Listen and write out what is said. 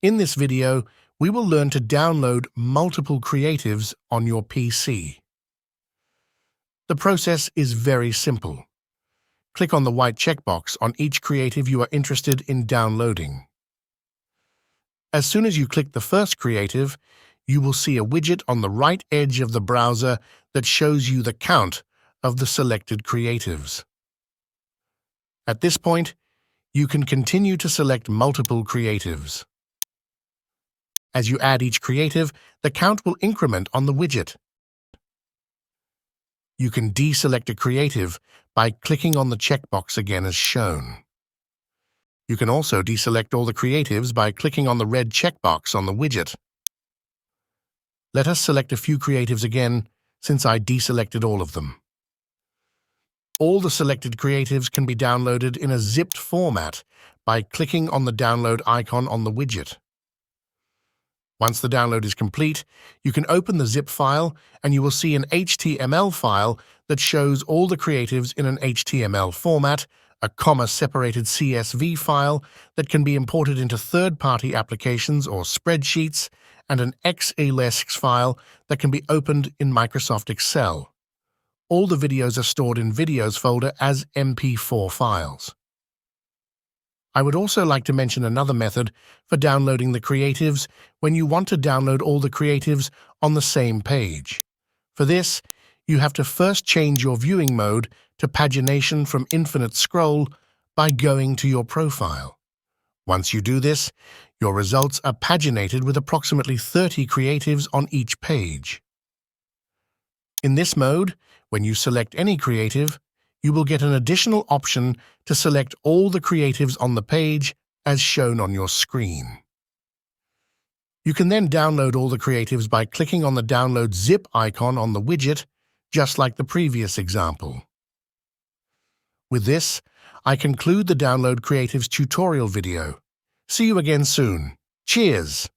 In this video, we will learn to download multiple creatives on your PC. The process is very simple. Click on the white checkbox on each creative you are interested in downloading. As soon as you click the first creative, you will see a widget on the right edge of the browser that shows you the count of the selected creatives. At this point, you can continue to select multiple creatives. As you add each creative, the count will increment on the widget. You can deselect a creative by clicking on the checkbox again as shown. You can also deselect all the creatives by clicking on the red checkbox on the widget. Let us select a few creatives again, since I deselected all of them. All the selected creatives can be downloaded in a zipped format by clicking on the download icon on the widget. Once the download is complete, you can open the zip file and you will see an HTML file that shows all the creatives in an HTML format, a comma-separated CSV file that can be imported into third-party applications or spreadsheets, and an XLSX file that can be opened in Microsoft Excel. All the videos are stored in Videos folder as MP4 files. I would also like to mention another method for downloading the creatives when you want to download all the creatives on the same page. For this, you have to first change your viewing mode to pagination from infinite scroll by going to your profile. Once you do this, your results are paginated with approximately 30 creatives on each page. In this mode, when you select any creative, you will get an additional option to select all the creatives on the page as shown on your screen. You can then download all the creatives by clicking on the download zip icon on the widget, just like the previous example. With this, I conclude the Download Creatives tutorial video. See you again soon. Cheers!